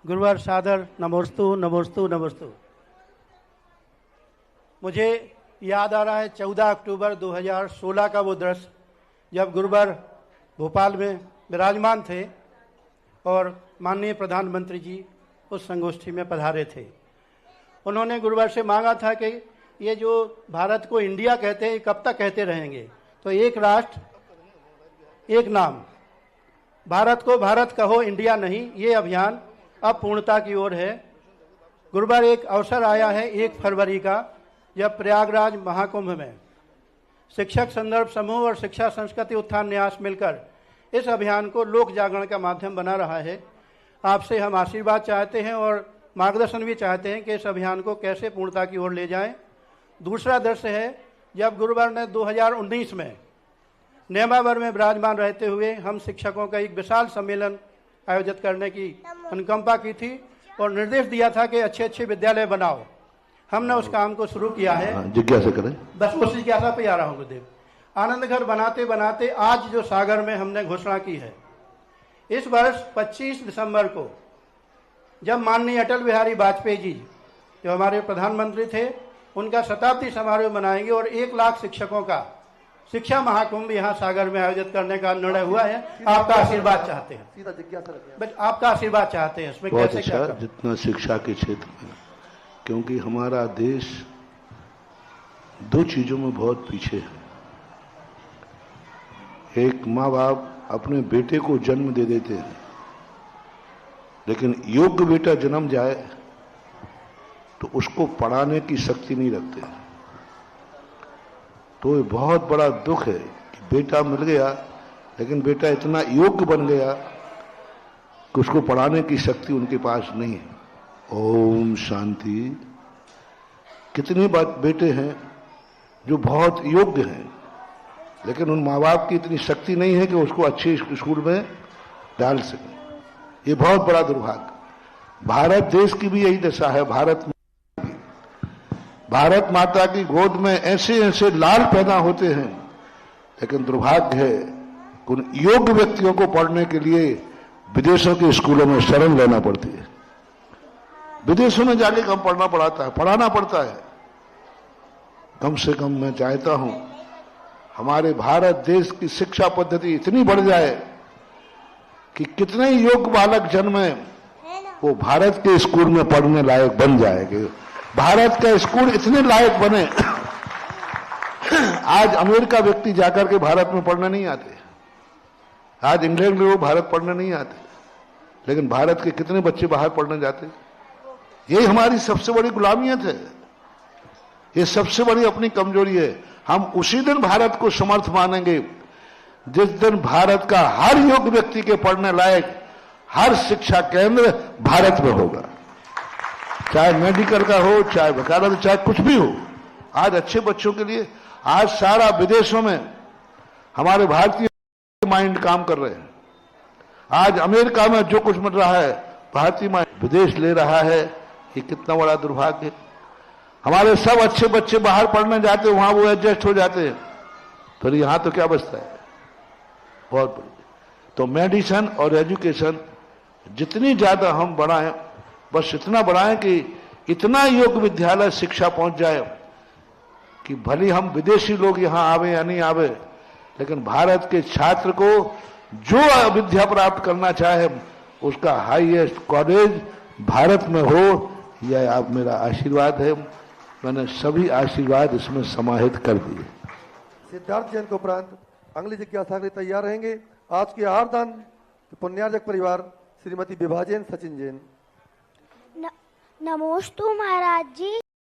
गुरुवर सादर नमोस्तु नमोस्तु नमोस्तु। मुझे याद आ रहा है 14 अक्टूबर 2016 का वो दृश्य, जब गुरुवर भोपाल में विराजमान थे और माननीय प्रधानमंत्री जी उस संगोष्ठी में पधारे थे। उन्होंने गुरुवर से मांगा था कि ये जो भारत को इंडिया कहते हैं कब तक कहते रहेंगे, तो एक राष्ट्र एक नाम, भारत को भारत कहो इंडिया नहीं, ये अभियान अब पूर्णता की ओर है। गुरुवार एक अवसर आया है 1 फरवरी का, जब प्रयागराज महाकुंभ में शिक्षक संदर्भ समूह और शिक्षा संस्कृति उत्थान न्यास मिलकर इस अभियान को लोक जागरण का माध्यम बना रहा है। आपसे हम आशीर्वाद चाहते हैं और मार्गदर्शन भी चाहते हैं कि इस अभियान को कैसे पूर्णता की ओर ले जाएं। दूसरा दृश्य है जब गुरुवार ने 2019 में नेमावर में विराजमान रहते हुए हम शिक्षकों का एक विशाल सम्मेलन आयोजित करने की अनुकंपा की थी और निर्देश दिया था कि अच्छे अच्छे विद्यालय बनाओ। हमने उस काम को शुरू किया है। जिज्ञासा करें, बस उस जिज्ञासा पे आ रहा हूँ गुरुदेव। आनंद घर बनाते बनाते आज जो सागर में हमने घोषणा की है, इस वर्ष 25 दिसंबर को जब माननीय अटल बिहारी वाजपेयी जी जो हमारे प्रधानमंत्री थे, उनका शताब्दी समारोह मनाएंगे और 1 लाख शिक्षकों का शिक्षा महाकुंभ यहाँ सागर में आयोजित करने का निर्णय हुआ है। आपका आशीर्वाद चाहते हैं, सीधा जिज्ञासा रखें। बस आपका आशीर्वाद चाहते हैं इसमें बहुत कैसे अच्छा। क्या जितना शिक्षा के क्षेत्र में, क्योंकि हमारा देश 2 चीजों में बहुत पीछे है। एक, माँ बाप अपने बेटे को जन्म दे देते हैं, लेकिन योग्य बेटा जन्म जाए तो उसको पढ़ाने की शक्ति नहीं रखते। तो ये बहुत बड़ा दुख है कि बेटा मिल गया, लेकिन बेटा इतना योग्य बन गया कि उसको पढ़ाने की शक्ति उनके पास नहीं है। ओम शांति। कितनी बात बेटे हैं जो बहुत योग्य हैं, लेकिन उन माँ बाप की इतनी शक्ति नहीं है कि उसको अच्छे स्कूल में डाल सकें। ये बहुत बड़ा दुर्भाग्य। भारत देश की भी यही दशा है। भारत माता की गोद में ऐसे ऐसे लाल पैदा होते हैं, लेकिन दुर्भाग्य है कि उन योग्य व्यक्तियों को पढ़ने के लिए विदेशों के स्कूलों में शरण लेना पड़ती है। विदेशों में जाके कम पढ़ाना पड़ता है। कम से कम मैं चाहता हूं हमारे भारत देश की शिक्षा पद्धति इतनी बढ़ जाए कि कितने योग्य बालक जन्मे वो भारत के स्कूल में पढ़ने लायक बन जाएंगे। भारत का स्कूल इतने लायक बने। आज अमेरिका व्यक्ति जाकर के भारत में पढ़ने नहीं आते, आज इंग्लैंड लोग भारत पढ़ने नहीं आते, लेकिन भारत के कितने बच्चे बाहर पढ़ने जाते। यही हमारी सबसे बड़ी गुलामियत है, ये सबसे बड़ी अपनी कमजोरी है। हम उसी दिन भारत को समर्थ मानेंगे जिस दिन भारत का हर योग्य व्यक्ति के पढ़ने लायक हर शिक्षा केंद्र भारत में होगा, चाहे मेडिकल का हो, चाहे वकालत, चाहे कुछ भी हो। आज अच्छे बच्चों के लिए आज सारा विदेशों में हमारे भारतीय माइंड काम कर रहे हैं। आज अमेरिका में जो कुछ मिल रहा है भारतीय माइंड विदेश ले रहा है। ये कितना बड़ा दुर्भाग्य है। हमारे सब अच्छे बच्चे बाहर पढ़ने जाते हैं, वहां वो एडजस्ट हो जाते हैं, फिर यहां तो क्या बचता है। बहुत बड़ी। तो मेडिसिन और एजुकेशन जितनी ज्यादा हम बढ़ाएं, बस इतना बढ़ाएं कि इतना योग्य विद्यालय शिक्षा पहुंच जाए कि भले हम विदेशी लोग यहां आवे या नहीं आवे, लेकिन भारत के छात्र को जो विद्या प्राप्त करना चाहे उसका हाईएस्ट कॉलेज भारत में हो। यह आप मेरा आशीर्वाद है। मैंने सभी आशीर्वाद इसमें समाहित कर दिए। सिद्धार्थ जैन को उपरांत अगली जिज्ञासा के लिए तैयार रहेंगे आज के आहारदान पुण्यार्जक परिवार श्रीमती विभा जैन, सचिन जैन। नमोस्तु महाराज जी।